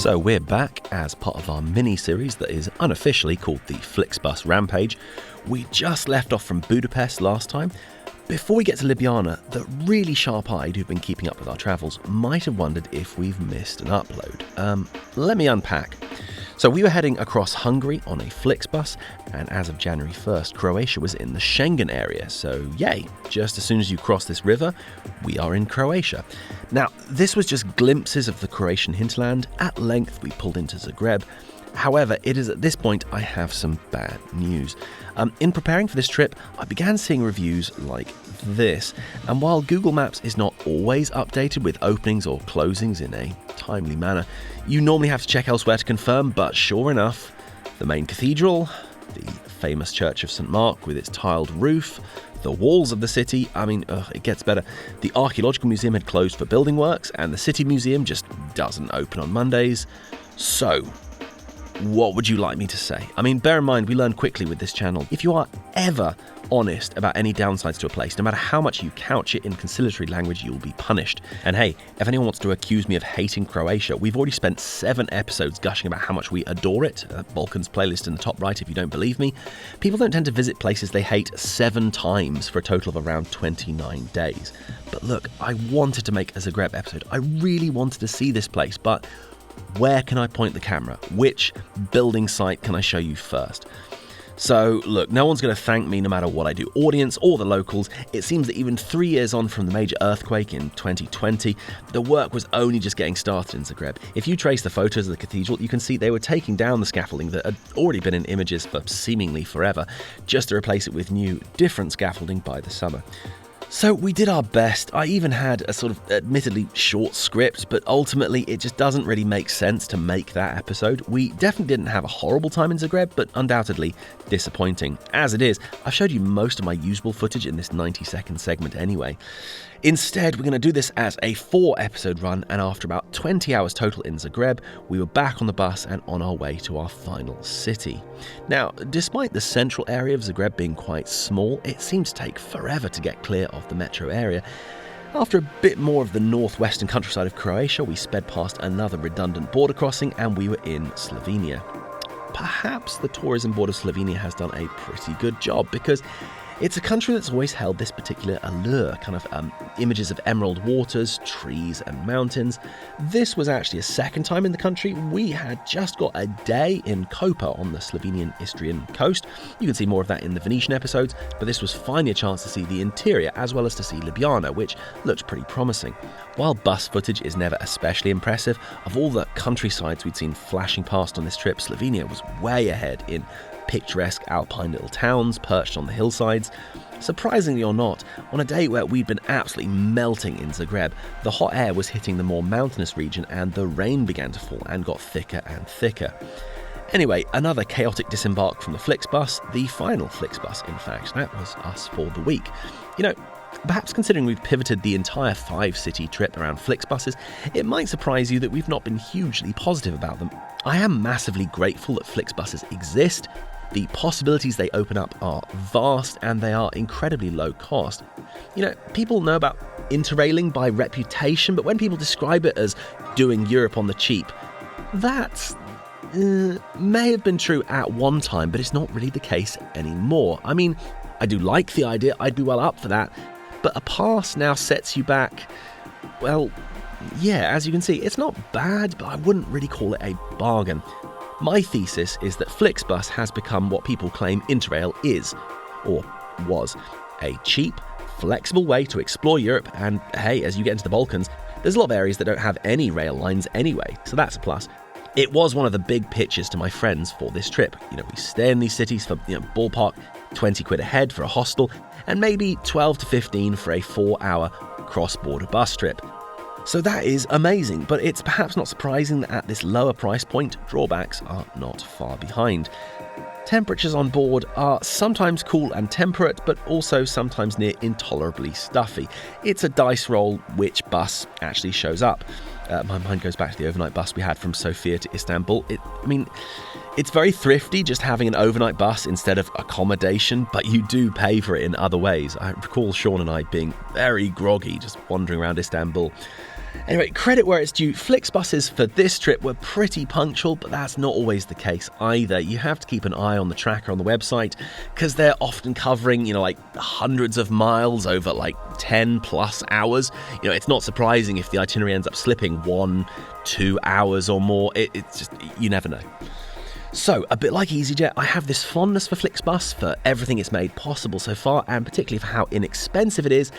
So we're back as part of our mini-series that is unofficially called the Flixbus Rampage. We just left off from Budapest last time. Before we get to Ljubljana, the really sharp-eyed who've been keeping up with our travels might have wondered if we've missed an upload. Let me unpack. So we were heading across Hungary on a Flixbus, and as of January 1st, Croatia was in the Schengen area. So yay, just as soon as you cross this river, we are in Croatia. Now, this was just glimpses of the Croatian hinterland. At length, we pulled into Zagreb. However, it is at this point I have some bad news. In preparing for this trip, I began seeing reviews like this, and while Google Maps is not always updated with openings or closings in a timely manner, you normally have to check elsewhere to confirm, but sure enough, the main cathedral, the famous Church of St. Mark with its tiled roof, the walls of the city, it gets better. The Archaeological Museum had closed for building works, and the City Museum just doesn't open on Mondays. So, what would you like me to say? Bear in mind, we learn quickly with this channel. If you are ever honest about any downsides to a place, no matter how much you couch it in conciliatory language, you'll be punished. And hey, if anyone wants to accuse me of hating Croatia, we've already spent 7 episodes gushing about how much we adore it. Balkans playlist in the top right if you don't believe me. People don't tend to visit places they hate 7 times for a total of around 29 days. But look, I wanted to make a Zagreb episode. I really wanted to see this place, but where can I point the camera? Which building site can I show you first? So, look, no one's going to thank me no matter what I do. Audience or the locals, it seems that even 3 years on from the major earthquake in 2020, the work was only just getting started in Zagreb. If you trace the photos of the cathedral, you can see they were taking down the scaffolding that had already been in images for seemingly forever, just to replace it with new, different scaffolding by the summer. So we did our best. I even had a sort of admittedly short script, but ultimately it just doesn't really make sense to make that episode. We definitely didn't have a horrible time in Zagreb, but undoubtedly disappointing. As it is, I've showed you most of my usable footage in this 90-second segment anyway. Instead, we're going to do this as a 4-episode run, and after about 20 hours total in Zagreb, we were back on the bus and on our way to our final city. Now, despite the central area of Zagreb being quite small, it seemed to take forever to get clear of the metro area. After a bit more of the northwestern countryside of Croatia, we sped past another redundant border crossing and we were in Slovenia. Perhaps the tourism board of Slovenia has done a pretty good job, because it's a country that's always held this particular allure, images of emerald waters, trees and mountains. This was actually a second time in the country. We had just got a day in Koper on the Slovenian-Istrian coast. You can see more of that in the Venetian episodes, but this was finally a chance to see the interior as well as to see Ljubljana, which looked pretty promising. While bus footage is never especially impressive, of all the countrysides we'd seen flashing past on this trip, Slovenia was way ahead in picturesque alpine little towns perched on the hillsides. Surprisingly or not, on a day where we'd been absolutely melting in Zagreb, the hot air was hitting the more mountainous region and the rain began to fall and got thicker and thicker. Anyway, another chaotic disembark from the Flixbus, the final Flixbus in fact. That was us for the week. Perhaps considering we've pivoted the entire 5-city trip around Flixbuses, it might surprise you that we've not been hugely positive about them. I am massively grateful that Flixbuses exist. The possibilities they open up are vast and they are incredibly low cost. People know about interrailing by reputation, but when people describe it as doing Europe on the cheap, that may have been true at one time, but it's not really the case anymore. I do like the idea, I'd be well up for that, but a pass now sets you back, well, yeah, as you can see, it's not bad, but I wouldn't really call it a bargain. My thesis is that Flixbus has become what people claim Interrail is, or was, a cheap, flexible way to explore Europe, and hey, as you get into the Balkans, there's a lot of areas that don't have any rail lines anyway, so that's a plus. It was one of the big pitches to my friends for this trip. We stay in these cities for, ballpark 20 quid a head for a hostel, and maybe 12 to 15 for a 4-hour cross-border bus trip. So that is amazing, but it's perhaps not surprising that at this lower price point, drawbacks are not far behind. Temperatures on board are sometimes cool and temperate, but also sometimes near intolerably stuffy. It's a dice roll which bus actually shows up. My mind goes back to the overnight bus we had from Sofia to Istanbul. It's very thrifty just having an overnight bus instead of accommodation, but you do pay for it in other ways. I recall Sean and I being very groggy just wandering around Istanbul. Anyway, credit where it's due, Flixbuses for this trip were pretty punctual, but that's not always the case either. You have to keep an eye on the tracker on the website because they're often covering, like hundreds of miles over like 10 plus hours. It's not surprising if the itinerary ends up slipping 1-2 hours or more. It's just, you never know. So, a bit like EasyJet, I have this fondness for Flixbus for everything it's made possible so far, and particularly for how inexpensive it is,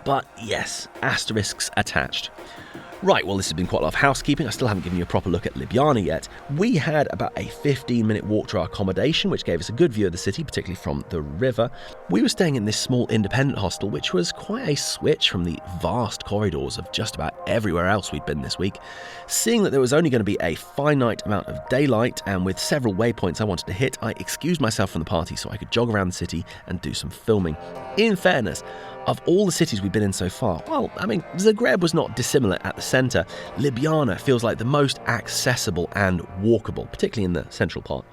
but yes, asterisks attached. Right, well, this has been quite a lot of housekeeping. I still haven't given you a proper look at Ljubljana yet. We had about a 15-minute walk to our accommodation, which gave us a good view of the city, particularly from the river. We were staying in this small independent hostel, which was quite a switch from the vast corridors of just about everywhere else we'd been this week. Seeing that there was only going to be a finite amount of daylight, and with several waypoints I wanted to hit, I excused myself from the party so I could jog around the city and do some filming. In fairness, of all the cities we've been in so far, Zagreb was not dissimilar at the centre. Ljubljana feels like the most accessible and walkable, particularly in the central part.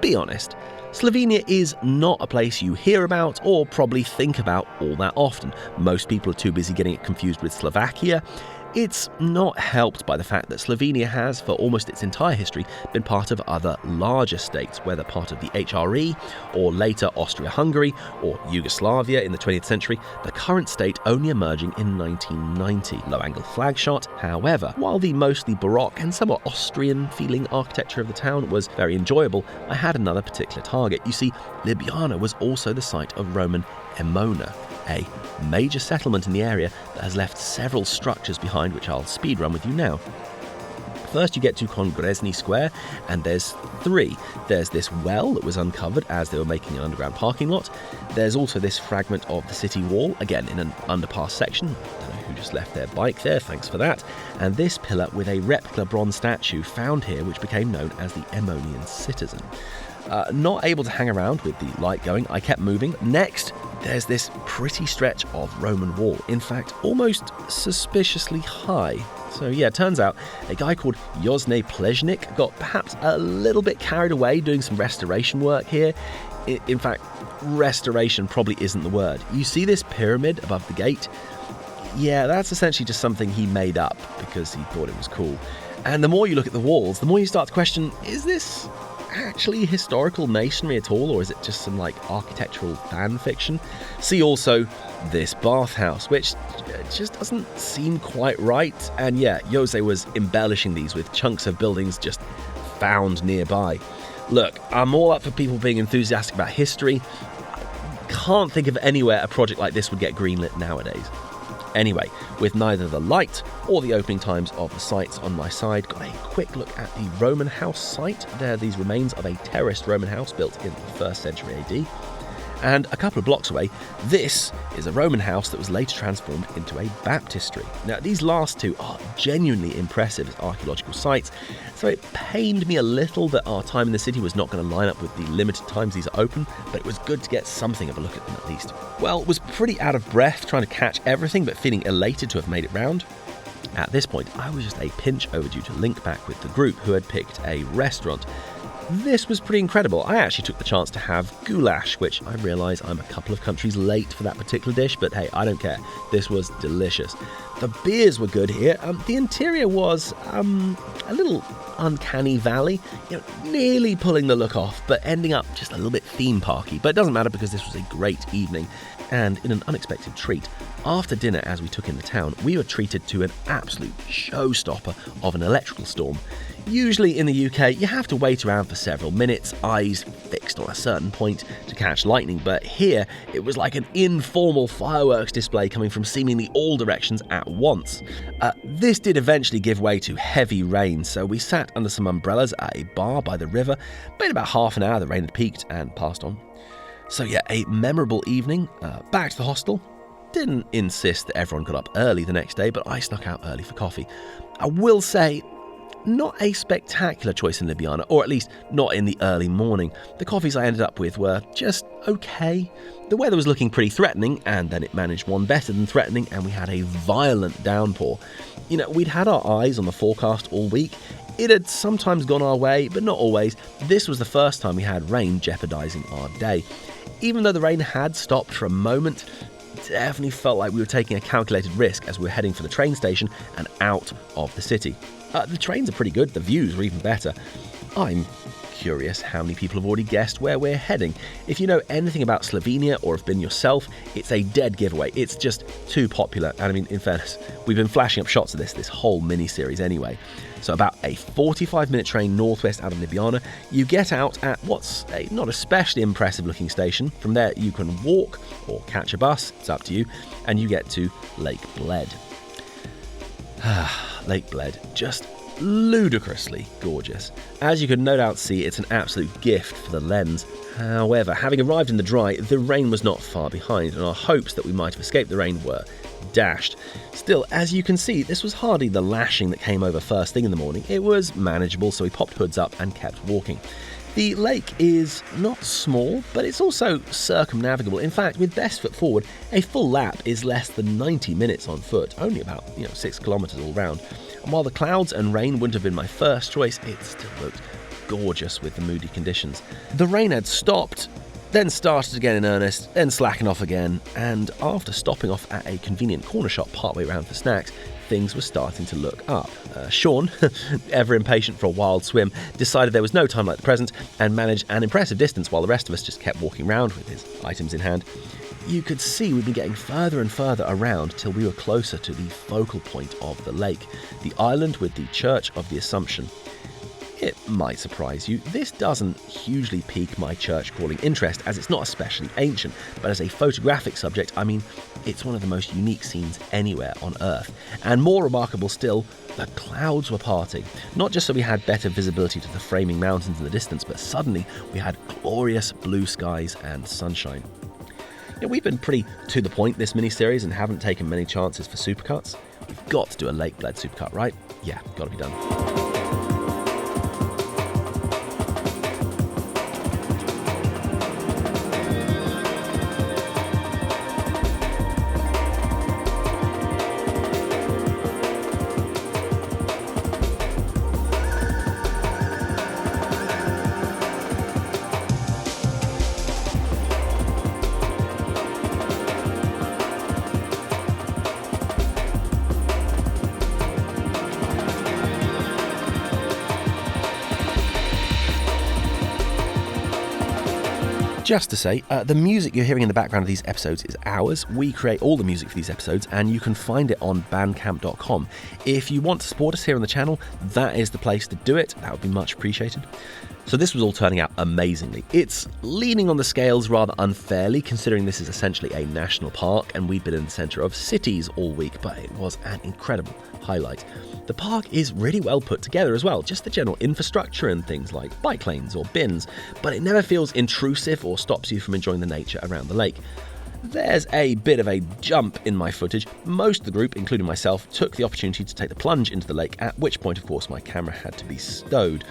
Be honest, Slovenia is not a place you hear about or probably think about all that often. Most people are too busy getting it confused with Slovakia. It's not helped by the fact that Slovenia has, for almost its entire history, been part of other larger states, whether part of the HRE or later Austria-Hungary or Yugoslavia in the 20th century, the current state only emerging in 1990. Low-angle flag shot, however, while the mostly Baroque and somewhat Austrian-feeling architecture of the town was very enjoyable, I had another particular target. You see, Ljubljana was also the site of Roman Emona, a major settlement in the area that has left several structures behind, which I'll speedrun with you now. First you get to Kongresny Square, and there's three. There's this well that was uncovered as they were making an underground parking lot. There's also this fragment of the city wall, again in an underpass section. I don't know who just left their bike there, thanks for that. And this pillar with a replica bronze statue found here, which became known as the Emonian Citizen. Not able to hang around with the light going, I kept moving. Next, there's this pretty stretch of Roman wall. In fact, almost suspiciously high. So yeah, it turns out a guy called Josne Pleznik got perhaps a little bit carried away doing some restoration work here. In fact, restoration probably isn't the word. You see this pyramid above the gate? Yeah, that's essentially just something he made up because he thought it was cool. And the more you look at the walls, the more you start to question, is this actually historical masonry at all, or is it just some architectural fan fiction? See also this bathhouse, which just doesn't seem quite right. And yeah, Jose was embellishing these with chunks of buildings just found nearby. Look, I'm all up for people being enthusiastic about history. Can't think of anywhere a project like this would get greenlit nowadays. Anyway, with neither the light or the opening times of the sites on my side, got a quick look at the Roman house site. There are these remains of a terraced Roman house built in the 1st century AD. And a couple of blocks away, this is a Roman house that was later transformed into a baptistry. Now, these last two are genuinely impressive as archaeological sites, so it pained me a little that our time in the city was not going to line up with the limited times these are open, but it was good to get something of a look at them at least. Well, was pretty out of breath trying to catch everything, but feeling elated to have made it round. At this point, I was just a pinch overdue to link back with the group who had picked a restaurant. This was pretty incredible. I actually took the chance to have goulash, which I realise I'm a couple of countries late for that particular dish, but hey, I don't care. This was delicious. The beers were good here. The interior was a little uncanny valley, nearly pulling the look off, but ending up just a little bit theme parky. But it doesn't matter because this was a great evening. And in an unexpected treat, after dinner as we took in the town, we were treated to an absolute showstopper of an electrical storm. Usually in the UK, you have to wait around for several minutes, eyes fixed on a certain point to catch lightning, but here it was like an informal fireworks display coming from seemingly all directions at once. This did eventually give way to heavy rain, so we sat under some umbrellas at a bar by the river, but in about half an hour the rain had peaked and passed on. So yeah, a memorable evening. Back to the hostel. Didn't insist that everyone got up early the next day, but I snuck out early for coffee. I will say, not a spectacular choice in Ljubljana, or at least not in the early morning. The coffees I ended up with were just okay. The weather was looking pretty threatening, and then it managed one better than threatening, and we had a violent downpour. We'd had our eyes on the forecast all week. It had sometimes gone our way, but not always. This was the first time we had rain jeopardising our day. Even though the rain had stopped for a moment, definitely felt like we were taking a calculated risk as we were heading for the train station and out of the city. The trains are pretty good, the views are even better. I'm curious how many people have already guessed where we're heading. If you know anything about Slovenia or have been yourself, it's a dead giveaway. It's just too popular. And I mean, in fairness, we've been flashing up shots of this whole mini-series anyway. So about a 45-minute train northwest out of Ljubljana, you get out at what's a not especially impressive looking station. From there you can walk or catch a bus, it's up to you, and you get to Lake Bled. Lake Bled, just ludicrously gorgeous. As you can no doubt see, it's an absolute gift for the lens. However, having arrived in the dry, the rain was not far behind, and our hopes that we might have escaped the rain were dashed. Still, as you can see, this was hardly the lashing that came over first thing in the morning. It was manageable, so we popped hoods up and kept walking. The lake is not small, but it's also circumnavigable. In fact, with best foot forward, a full lap is less than 90 minutes on foot, only about 6 kilometres all round. And while the clouds and rain wouldn't have been my first choice, it still looked gorgeous with the moody conditions. The rain had stopped, then started again in earnest, then slackened off again, and after stopping off at a convenient corner shop partway around for snacks, things were starting to look up. Sean, ever impatient for a wild swim, decided there was no time like the present and managed an impressive distance while the rest of us just kept walking around with his items in hand. You could see we'd been getting further and further around till we were closer to the focal point of the lake, the island with the Church of the Assumption. It might surprise you, this doesn't hugely pique my church-crawling interest as it's not especially ancient, but as a photographic subject, I mean, it's one of the most unique scenes anywhere on Earth. And more remarkable still, the clouds were parting. Not just so we had better visibility to the framing mountains in the distance, but suddenly we had glorious blue skies and sunshine. We've been pretty to the point this mini-series and haven't taken many chances for supercuts. We've got to do a Lake Bled supercut, right? Yeah, gotta be done. Just to say, the music you're hearing in the background of these episodes is ours. We create all the music for these episodes, and you can find it on bandcamp.com. If you want to support us here on the channel, that is the place to do it. That would be much appreciated. So this was all turning out amazingly. It's leaning on the scales rather unfairly, considering this is essentially a national park, and we've been in the centre of cities all week, but it was an incredible highlight. The park is really well put together as well, just the general infrastructure and things like bike lanes or bins, but it never feels intrusive or stops you from enjoying the nature around the lake. There's a bit of a jump in my footage. Most of the group, including myself, took the opportunity to take the plunge into the lake, at which point, of course, my camera had to be stowed.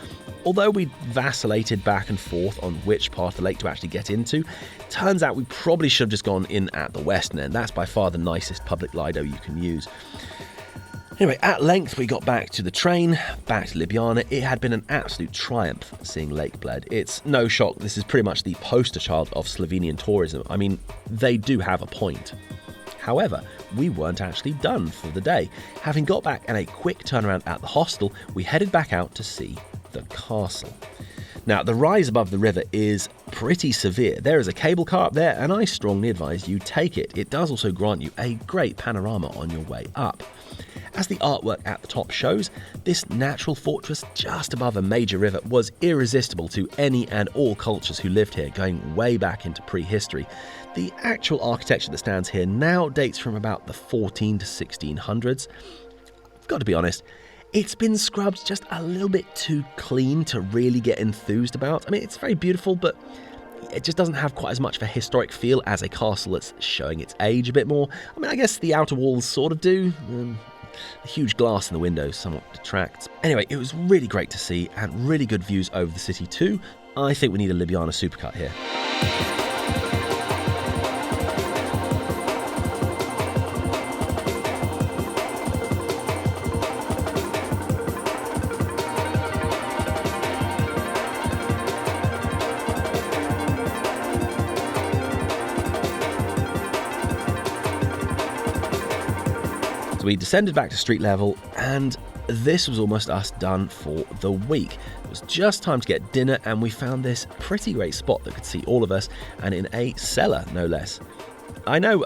Although we vacillated back and forth on which part of the lake to actually get into, turns out we probably should have just gone in at the western end. That's by far the nicest public Lido you can use. Anyway, at length we got back to the train, back to Ljubljana. It had been an absolute triumph seeing Lake Bled. It's no shock, this is pretty much the poster child of Slovenian tourism. I mean, they do have a point. However, we weren't actually done for the day. Having got back and a quick turnaround at the hostel, we headed back out to see the castle. Now, the rise above the river is pretty severe. There is a cable car up there, and I strongly advise you take it. It does also grant you a great panorama on your way up. As the artwork at the top shows, this natural fortress just above a major river was irresistible to any and all cultures who lived here, going way back into prehistory. The actual architecture that stands here now dates from about the 14 to 1600s. I've got to be honest, it's been scrubbed just a little bit too clean to really get enthused about. I mean, it's very beautiful, but it just doesn't have quite as much of a historic feel as a castle that's showing its age a bit more. I mean, I guess the outer walls sort of do. The huge glass in the windows somewhat detracts. Anyway, it was really great to see, and really good views over the city too. I think we need a Ljubljana supercut here. So we descended back to street level, and this was almost us done for the week. It was just time to get dinner, and we found this pretty great spot that could see all of us, and in a cellar, no less. I know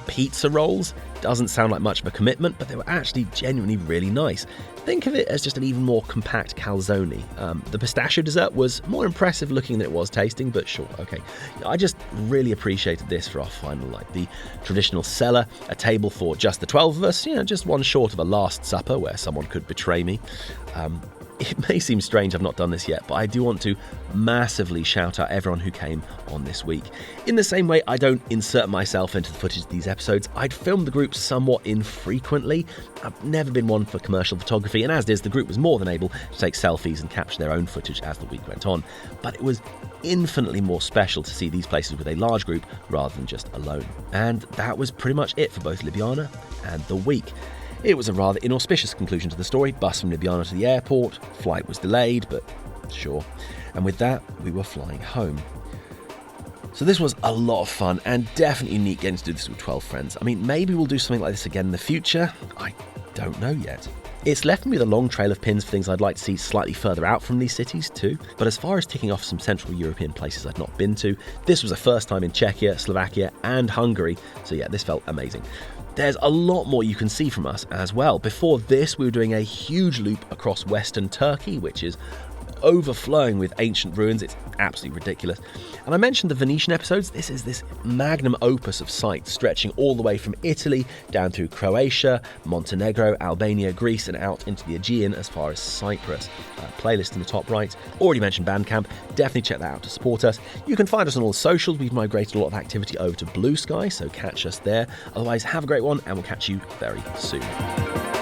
pizza rolls doesn't sound like much of a commitment, but they were actually genuinely really nice. Think of it as just an even more compact calzone. The pistachio dessert was more impressive looking than it was tasting, but sure, okay. I just really appreciated this for our final night. The traditional cellar, a table for just the 12 of us, just one short of a Last Supper where someone could betray me. It may seem strange I've not done this yet, but I do want to massively shout out everyone who came on this week. In the same way I don't insert myself into the footage of these episodes, I'd filmed the group somewhat infrequently. I've never been one for commercial photography, and as it is, the group was more than able to take selfies and capture their own footage as the week went on. But it was infinitely more special to see these places with a large group rather than just alone. And that was pretty much it for both Ljubljana and the week. It was a rather inauspicious conclusion to the story. Bus from Ljubljana to the airport, flight was delayed, but sure. And with that, we were flying home. So this was a lot of fun, and definitely neat getting to do this with 12 friends. I mean, maybe we'll do something like this again in the future. I don't know yet. It's left me with a long trail of pins for things I'd like to see slightly further out from these cities too. But as far as ticking off some Central European places I'd not been to, this was a first time in Czechia, Slovakia and Hungary. So yeah, this felt amazing. There's a lot more you can see from us as well. Before this, we were doing a huge loop across Western Turkey, which is overflowing with ancient ruins. It's absolutely ridiculous. And I mentioned the Venetian episodes. This is this magnum opus of sites stretching all the way from Italy down through Croatia, Montenegro, Albania, Greece, and out into the Aegean as far as Cyprus. Playlist in the top right. Already mentioned Bandcamp. Definitely check that out to support us. You can find us on all the socials. We've migrated a lot of activity over to Bluesky, so catch us there. Otherwise, have a great one, and we'll catch you very soon.